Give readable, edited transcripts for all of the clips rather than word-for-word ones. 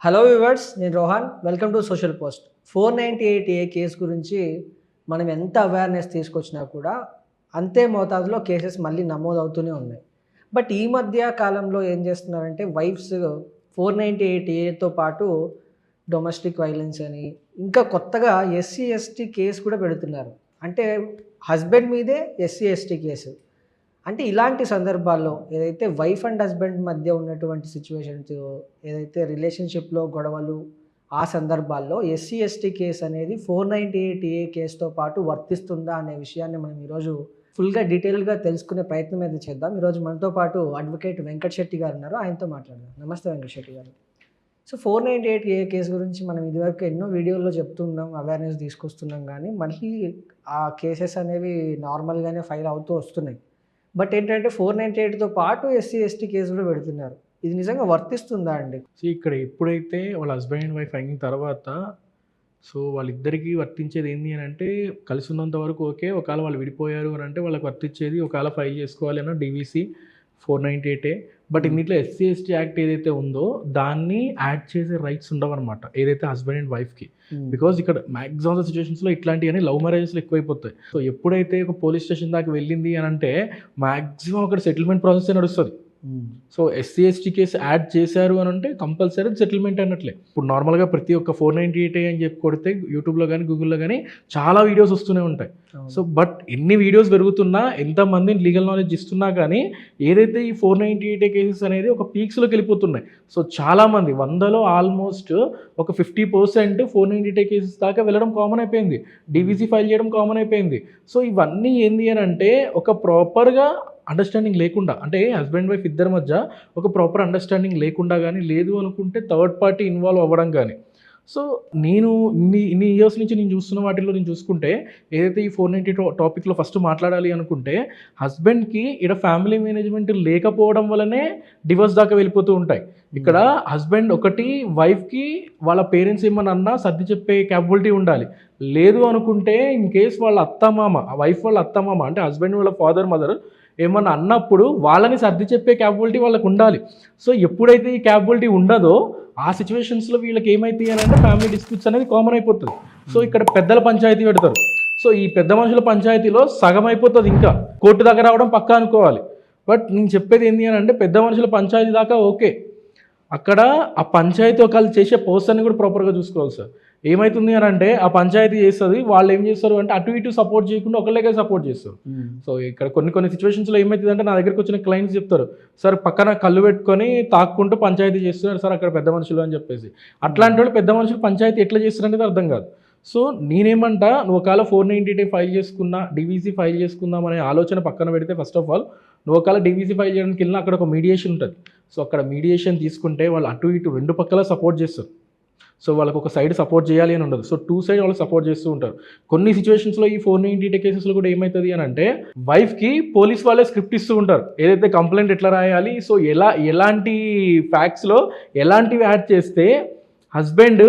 Hello viewers, నేను Rohan. Welcome to social post. 498A case గురించి మనం ఎంత అవేర్నెస్ తీసుకొచ్చినా కూడా అంతే మోతాదులో కేసెస్ మళ్ళీ నమోదవుతూనే ఉన్నాయి. బట్ ఈ మధ్య కాలంలో ఏం చేస్తున్నారంటే వైఫ్స్ 498Aతో పాటు డొమెస్టిక్ వైలెన్స్ అని ఇంకా కొత్తగా ఎస్సీ ఎస్టీ కేసు కూడా పెడుతున్నారు. అంటే హస్బెండ్ మీదే ఎస్సీ ఎస్టీ కేసు. అంటే ఇలాంటి సందర్భాల్లో ఏదైతే వైఫ్ అండ్ హస్బెండ్ మధ్య ఉన్నటువంటి సిచ్యువేషన్స్, ఏదైతే రిలేషన్షిప్‌లో గొడవలు, ఆ సందర్భాల్లో ఎస్సీ, ఎస్టీ కేస్ అనేది 498 కేస్‌తో పాటు వర్తిస్తుందా అనే విషయాన్ని మనం ఈరోజు ఫుల్‌గా డీటెయిల్‌గా తెలుసుకునే ప్రయత్నం అయితే చేద్దాం. ఈరోజు మనతో పాటు అడ్వకేట్ వెంకట్ శెట్టి గారు ఉన్నారు. ఆయనతో మాట్లాడదాం. నమస్తే వెంకట్ శెట్టి గారు. సో 498 కేస్ గురించి మనం ఇదివరకు ఎన్నో వీడియోల్లో చెప్తున్నాం, అవేర్‌నెస్ తీసుకొస్తున్నాం గానీ, మళ్ళీ ఆ కేసెస్ అనేవి నార్మల్‌గానే ఫైల్ అవుతూ వస్తున్నాయి. బట్ ఏంటంటే 498తో పాటు ఎస్సీ, ఎస్టీ కేసులు పెడుతున్నారు. ఇది నిజంగా వర్తిస్తుందా అండి? ఇక్కడ ఎప్పుడైతే వాళ్ళ హస్బెండ్ అండ్ వైఫ్ అయిన తర్వాత వాళ్ళిద్దరికీ వర్తించేది ఏంది అని అంటే కలిసి ఉన్నంత వరకు ఓకే. ఒకవేళ వాళ్ళు విడిపోయారు అని అంటే వాళ్ళకి వర్తించేది ఒకవేళ ఫైల్ చేసుకోవాలి అన్న డీవీసీ 498. బట్ ఇందులో ఎస్సీ ఎస్టీ యాక్ట్ ఏదైతే ఉందో దాన్ని యాడ్ చేసే రైట్స్ ఉండవన్నమాట, ఏదైతే హస్బెండ్ అండ్ వైఫ్కి. బికాజ్ ఇక్కడ మ్యాక్సిమం సిచ్యువేషన్స్లో ఇట్లాంటివన్నీ లవ్ మ్యారేజెస్లో ఎక్కువైపోతాయి. సో ఎప్పుడైతే ఒక పోలీస్ స్టేషన్ దాకా వెళ్ళింది అని అంటే మ్యాక్సిమం అక్కడ సెటిల్మెంట్ ప్రాసెస్ నడుస్తుంది. So SC ST case add చేశారు అని అంటే కంపల్సరీ సెటిల్మెంట్ అన్నట్లే. ఇప్పుడు నార్మల్గా ప్రతి ఒక్క 498 అని చెప్పి కొడితే యూట్యూబ్లో కానీ గూగుల్లో కానీ చాలా వీడియోస్ వస్తూనే ఉంటాయి. సో బట్ ఎన్ని వీడియోస్ పెరుగుతున్నా, ఎంతమంది లీగల్ నాలెడ్జ్ ఇస్తున్నా కానీ ఏదైతే ఈ 498 కేసెస్ అనేది ఒక పీక్స్లోకి వెళ్ళిపోతున్నాయి. సో చాలామంది 100లో ఆల్మోస్ట్ ఒక 50% 498 కేసెస్ దాకా వెళ్ళడం కామన్ అయిపోయింది. డీవీసీ ఫైల్ చేయడం కామన్ అయిపోయింది. సో ఇవన్నీ ఏంది అని అంటే ఒక ప్రాపర్గా అండర్స్టాండింగ్ లేకుండా, అంటే హస్బెండ్ వైఫ్ ఇద్దరి మధ్య ఒక ప్రాపర్ అండర్స్టాండింగ్ లేకుండా కానీ, లేదు అనుకుంటే థర్డ్ పార్టీ ఇన్వాల్వ్ అవ్వడం కానీ. సో నేను ఇన్ని ఇయర్స్ నుంచి నేను చూస్తున్న వాటిల్లో నేను చూసుకుంటే ఏదైతే ఈ 498 టాపిక్లో ఫస్ట్ మాట్లాడాలి అనుకుంటే హస్బెండ్కి ఇక్కడ ఫ్యామిలీ మేనేజ్మెంట్ లేకపోవడం వల్లనే డివోర్స్ దాకా వెళ్ళిపోతూ ఉంటాయి. ఇక్కడ హస్బెండ్ ఒకటి వైఫ్కి వాళ్ళ పేరెంట్స్ ఏమన్నా సర్ది చెప్పే క్యాపబిలిటీ ఉండాలి. లేదు అనుకుంటే ఇన్ కేస్ వాళ్ళ అత్తమామ, వైఫ్ వాళ్ళ అత్తమామ అంటే హస్బెండ్ వాళ్ళ ఫాదర్ మదర్ ఏమన్నా అన్నప్పుడు వాళ్ళని సర్ది చెప్పే క్యాపబిలిటీ వాళ్ళకు ఉండాలి. సో ఎప్పుడైతే ఈ క్యాపబిలిటీ ఉండదో ఆ సిచ్యువేషన్స్లో వీళ్ళకి ఏమైతాయి అని అంటే ఫ్యామిలీ డిస్ప్యూట్స్ అనేది కామన్ అయిపోతుంది. సో ఇక్కడ పెద్దల పంచాయతీ పెడతారు. సో ఈ పెద్ద మనుషుల పంచాయతీలో సగం అయిపోతుంది, ఇంకా కోర్టు దగ్గర రావడం పక్కా అనుకోవాలి. బట్ నేను చెప్పేది ఏంటి అని అంటే పెద్ద మనుషుల పంచాయతీ దాకా ఓకే, అక్కడ ఆ పంచాయతీ ఒకళ్ళు చేసే పర్సన్ని కూడా ప్రాపర్గా చూసుకోవాలి సార్. ఏమవుతుంది అని అంటే ఆ పంచాయతీ చేస్తుంది, వాళ్ళు ఏం చేస్తారు అంటే అటు ఇటు సపోర్ట్ చేయకుండా ఒకళ్ళకే సపోర్ట్ చేస్తారు. సో ఇక్కడ కొన్ని సిచ్యువేషన్స్లో ఏమవుతుంది అంటే నా దగ్గరికి వచ్చిన క్లయింట్స్ చెప్తారు, సార్ పక్కన కళ్ళు పెట్టుకొని తాక్కుంటూ పంచాయతీ చేస్తున్నారు సార్ అక్కడ పెద్ద మనుషులు అని చెప్పేసి. అట్లాంటి వాళ్ళు పెద్ద మనుషులు పంచాయతీ ఎట్లా చేస్తారు అనేది అర్థం కాదు. సో నేనేమంటా, నువ్వు ఒకవేళ 498 ఫైల్ చేసుకున్నా, డీవీసీ ఫైల్ చేసుకుందాం అనే ఆలోచన పక్కన పెడితే ఫస్ట్ ఆఫ్ ఆల్ నువ్వు ఒకవేళ డీవీసీ ఫైల్ చేయడానికి వెళ్ళినా అక్కడ ఒక మీడియేషన్ ఉంటుంది. సో అక్కడ మీడియేషన్ తీసుకుంటే వాళ్ళు అటు ఇటు రెండు పక్కల సపోర్ట్ చేస్తారు. సో వాళ్ళకు ఒక సైడ్ సపోర్ట్ చేయాలి అని ఉండదు. సో టూ సైడ్ వాళ్ళు సపోర్ట్ చేస్తూ ఉంటారు. కొన్ని సిచ్యువేషన్స్లో ఈ 498 కేసెస్లో కూడా ఏమవుతుంది అని అంటే వైఫ్కి పోలీస్ వాళ్ళే స్క్రిప్ట్ ఇస్తూ ఉంటారు, ఏదైతే కంప్లైంట్ ఎట్లా రాయాలి, సో ఎలాంటి ఫ్యాక్ట్స్లో ఎలాంటివి యాడ్ చేస్తే హస్బెండ్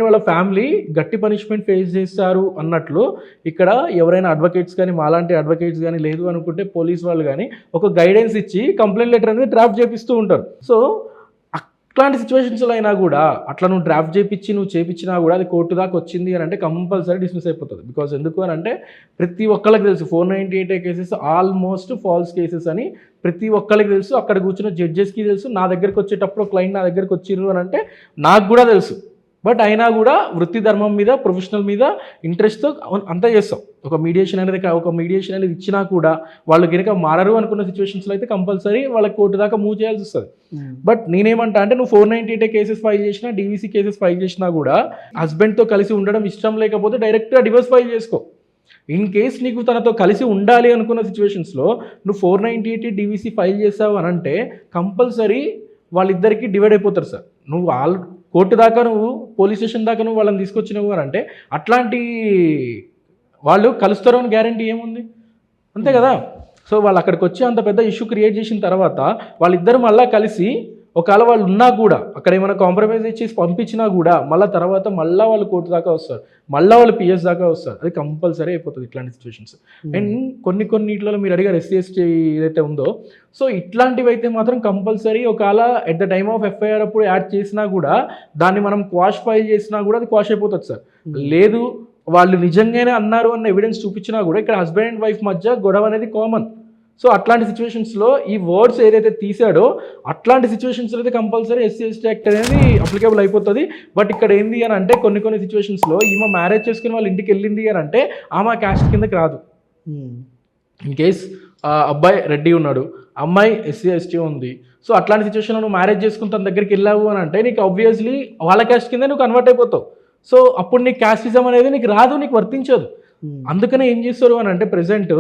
వాళ్ళ ఫ్యామిలీ గట్టి పనిష్మెంట్ ఫేస్ చేస్తారు అన్నట్లు ఇక్కడ ఎవరైనా అడ్వకేట్స్ కానీ, మాలాంటి అడ్వకేట్స్ కానీ, లేదు అనుకుంటే పోలీస్ వాళ్ళు కానీ ఒక గైడెన్స్ ఇచ్చి కంప్లైంట్ లెటర్ అనేది డ్రాఫ్ట్ చేపిస్తూ ఉంటారు. సో అట్లాంటి సిచ్యువేషన్స్లో అయినా కూడా అట్లా నువ్వు డ్రాఫ్ట్ చేపించినా కూడా అది కోర్టు దాకా వచ్చింది అని అంటే కంపల్సరీ డిస్మిస్ అయిపోతుంది. బికాజ్ ఎందుకు అని అంటే ప్రతి ఒక్కళ్ళకి తెలుసు 498 కేసెస్ ఆల్మోస్ట్ ఫాల్స్ కేసెస్ అని ప్రతి ఒక్కళ్ళకి తెలుసు. అక్కడ కూర్చున్న జడ్జెస్కి తెలుసు. నా దగ్గరికి వచ్చేటప్పుడు క్లయింట్ నా దగ్గరికి వచ్చిర్రు అని అంటే నాకు కూడా తెలుసు. బట్ అయినా కూడా వృత్తి ధర్మం మీద, ప్రొఫెషనల్ మీద ఇంట్రెస్ట్తో అంతా చేస్తాం. ఒక మీడియేషన్ అనేది ఇచ్చినా కూడా వాళ్ళు కనుక మారరు అనుకున్న సిచ్యువేషన్స్లో అయితే కంపల్సరీ వాళ్ళకి కోర్టు దాకా మూవ్ చేయాల్సి వస్తుంది. బట్ నేనేమంటా అంటే నువ్వు 498 కేసెస్ ఫైల్ చేసినా, డీవీసీ కేసెస్ ఫైల్ చేసినా కూడా హస్బెండ్తో కలిసి ఉండడం ఇష్టం లేకపోతే డైరెక్ట్గా డివోర్స్ ఫైల్ చేసుకో. ఇన్ కేస్ నీకు తనతో కలిసి ఉండాలి అనుకున్న సిచ్యువేషన్స్లో నువ్వు 498 డీవీసీ ఫైల్ చేసావు అని అంటే కంపల్సరీ వాళ్ళిద్దరికీ డివైడ్ అయిపోతారు సార్. నువ్వు కోర్టు దాకా, నువ్వు పోలీస్ స్టేషన్ దాకా నువ్వు వాళ్ళని తీసుకొచ్చినావు అని అంటే అట్లాంటి వాళ్ళు కలుస్తారు అని గ్యారంటీ ఏముంది, అంతే కదా. సో వాళ్ళు అక్కడికి వచ్చి అంత పెద్ద ఇష్యూ క్రియేట్ చేసిన తర్వాత వాళ్ళిద్దరు మళ్ళీ కలిసి ఒకవేళ వాళ్ళు ఉన్నా కూడా అక్కడ ఏమైనా కాంప్రమైజ్ ఇచ్చి పంపించినా కూడా మళ్ళీ తర్వాత మళ్ళీ వాళ్ళు కోర్టు దాకా వస్తారు, మళ్ళీ వాళ్ళు పిఎస్ దాకా వస్తారు. అది కంపల్సరీ అయిపోతుంది ఇట్లాంటి సిచ్యువేషన్స్. అండ్ కొన్నిట్లలో మీరు అడిగారు ఎస్సీ ఎస్టీ ఏదైతే ఉందో, సో ఇట్లాంటివి అయితే మాత్రం కంపల్సరీ ఒకవేళ at the time of FIR అప్పుడు యాడ్ చేసినా కూడా దాన్ని మనం క్వాష్ ఫైల్ చేసినా కూడా అది క్వాష్ అయిపోతుంది సార్. లేదు వాళ్ళు నిజంగానే అన్నారు అన్న ఎవిడెన్స్ చూపించినా కూడా ఇక్కడ హస్బెండ్ అండ్ వైఫ్ మధ్య గొడవ అనేది కామన్. సో అట్లాంటి సిచ్యువేషన్స్లో ఈ వర్డ్స్ ఏదైతే తీసాడో అట్లాంటి సిచ్యువేషన్స్లో అయితే కంపల్సరీ ఎస్సీ ఎస్టీ యాక్ట్ అనేది అప్లికేబుల్ అయిపోతుంది. బట్ ఇక్కడ ఏంది అని అంటే కొన్ని సిచ్యువేషన్స్లో ఈమె మ్యారేజ్ చేసుకుని వాళ్ళ ఇంటికి వెళ్ళింది అని అంటే ఆమె క్యాస్ట్ కిందకి రాదు. ఇన్ కేస్ అబ్బాయి రెడ్డి ఉన్నాడు, అమ్మాయి ఎస్సీ ఎస్టీ ఉంది, సో అట్లాంటి సిచ్యువేషన్లో నువ్వు మ్యారేజ్ చేసుకుని తన దగ్గరికి వెళ్ళావు అని అంటే నీకు ఆబ్వియస్లీ వాళ్ళ క్యాస్ట్ కింద నువ్వు కన్వర్ట్ అయిపోతావు. సో అప్పుడు నీకు క్యాస్టిజం అనేది నీకు రాదు, నీకు వర్తించదు. అందుకనే ఏం చేస్తారు అని అంటే ప్రెసెంట్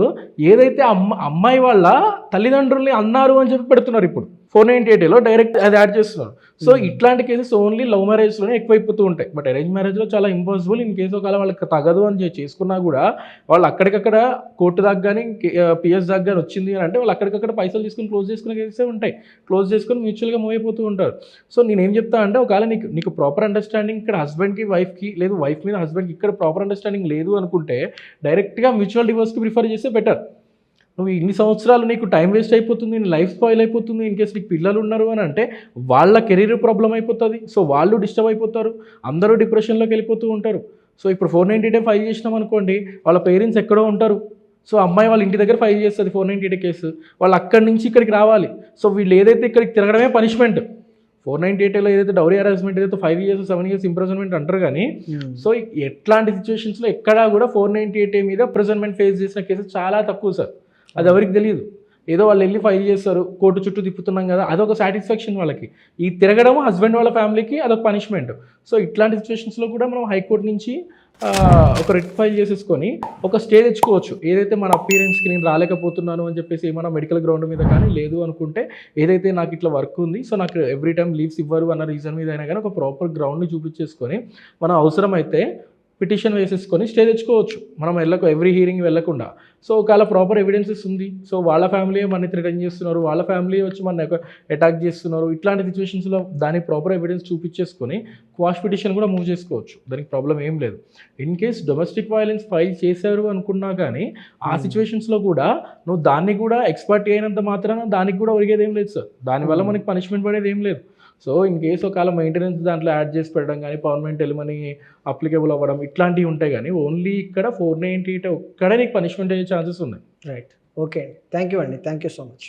ఏదైతే అమ్మాయి వాళ్ళ తల్లిదండ్రుల్ని అన్నారు అని చెప్పి పెడుతున్నారు ఇప్పుడు 498లో డైరెక్ట్ అది యాడ్ చేస్తున్నారు. సో ఇట్లాంటి కేసెస్ ఓన్లీ లవ్ మ్యారేజ్లోనే ఎక్కువైపోతూ ఉంటాయి. బట్ అరేంజ్ మ్యారేజ్లో చాలా ఇంపాసిబుల్. ఇన్ కేసు ఒకవేళ వాళ్ళకి తగదు అని చేసుకున్నా కూడా వాళ్ళు అక్కడికక్కడ కోర్టు దాకా కానీ పిఎస్ దాకా కానీ వచ్చింది అని అంటే వాళ్ళు అక్కడికక్కడ పైసలు తీసుకుని క్లోజ్ చేసుకునే కేసెసే ఉంటాయి. క్లోజ్ చేసుకుని మ్యూచువల్గా మూవ్ అయిపోతూ ఉంటారు. సో నేనేం చెప్తా అంటే ఒకవేళ నీకు ప్రాపర్ అండర్స్టాండింగ్ ఇక్కడ హస్బెండ్కి వైఫ్కి లేదు, వైఫ్ మీద హస్బెండ్కి ఇక్కడ ప్రాపర్ అండర్స్టాండింగ్ లేదు అనుకుంటే డైరెక్ట్గా మ్యూచువల్ డివోర్స్కి ప్రిఫర్ చేస్తే బెటర్. నువ్వు ఇన్ని సంవత్సరాలు నీకు టైం వేస్ట్ అయిపోతుంది, నీ లైఫ్ స్పాయిల్ అయిపోతుంది. ఇన్ కేసు నీకు పిల్లలు ఉన్నారు అని అంటే వాళ్ళ కెరీర్ ప్రాబ్లం అయిపోతుంది. సో వాళ్ళు డిస్టర్బ్ అయిపోతారు, అందరూ డిప్రెషన్లోకి వెళ్ళిపోతూ ఉంటారు. సో ఇప్పుడు 498 ఫైల్ చేసినాం అనుకోండి, వాళ్ళ పేరెంట్స్ ఎక్కడో ఉంటారు. సో అమ్మాయి వాళ్ళ ఇంటి దగ్గర ఫైల్ చేస్తుంది 498 కేసు, వాళ్ళు అక్కడి నుంచి ఇక్కడికి రావాలి. సో వీళ్ళు ఏదైతే ఇక్కడికి తిరగడమే పనిష్మెంట్. 498లో ఏదైతే డౌరీ హరాస్మెంట్ ఏదైతే 5 years 7 years ఇంప్రిజన్మెంట్ అంటారు కానీ, సో ఎట్లాంటి సిచ్యువేషన్స్లో ఎక్కడా కూడా 498 మీద ఇంప్రిజన్మెంట్ ఫేస్ చేసిన కేసెస్ చాలా తక్కువ సార్. అది ఎవరికి తెలియదు. ఏదో వాళ్ళు వెళ్ళి ఫైల్ చేస్తారు, కోర్టు చుట్టూ తిప్పుతున్నాం కదా, అదొక సాటిస్ఫాక్షన్ వాళ్ళకి. ఈ తిరగడం హస్బెండ్ వాళ్ళ ఫ్యామిలీకి అదొక పనిష్మెంట్. సో ఇట్లాంటి సిచ్యువేషన్స్లో కూడా మనం హైకోర్టు నుంచి ఒక రిట్ ఫైల్ చేసేసుకొని ఒక స్టే తెచ్చుకోవచ్చు. ఏదైతే మన అపీరెన్స్కి నేను రాలేకపోతున్నాను అని చెప్పేసి ఏమైనా మెడికల్ గ్రౌండ్ మీద కానీ లేదు అనుకుంటే ఏదైతే నాకు ఇట్లా వర్క్ ఉంది, సో నాకు ఎవ్రీ టైం లీవ్స్ ఇవ్వరు అన్న రీజన్ మీద అయినా కానీ ఒక ప్రాపర్ గ్రౌండ్ని చూపించేసుకొని మనం అవసరమైతే పిటిషన్ వేసేసుకొని స్టే తెచ్చుకోవచ్చు. మనం ఎవ్రీ హీరింగ్ వెళ్ళకుండా. సో ఒకవేళ ప్రాపర్ ఎవిడెన్సెస్ ఉంది, సో వాళ్ళ ఫ్యామిలీ మన థ్రెటన్ చేస్తున్నారు, వాళ్ళ ఫ్యామిలీ వచ్చి మన అటాక్ చేస్తున్నారు, ఇట్లాంటి సిచ్యువేషన్స్లో దానికి ప్రాపర్ ఎవిడెన్స్ చూపించేసుకొని క్వాష్ పిటిషన్ కూడా మూవ్ చేసుకోవచ్చు. దానికి ప్రాబ్లం ఏం లేదు. In case domestic violence file చేశారు అనుకున్నా కానీ ఆ సిచ్యువేషన్స్లో కూడా నువ్వు దాన్ని కూడా ఎక్స్పర్ట్ అయినంత మాత్రాన దానికి కూడా ఒరిగేది ఏం లేదు సార్. దానివల్ల మనకి పనిష్మెంట్ పడేది ఏం లేదు. సో ఇన్ కేసు ఒకవేళ మెయింటెనెన్స్ దాంట్లో యాడ్ చేసి పెట్టడం కానీ పర్మనెంట్ ఎలిమనీ అప్లికేబుల్ అవ్వడం ఇట్లాంటివి ఉంటాయి కానీ ఓన్లీ ఇక్కడ 498 ఒక్కడే నీకు పనిష్మెంట్ అయ్యే ఛాన్సెస్ ఉన్నాయి. రైట్, ఓకే అండి, థ్యాంక్ యూ సో మచ్.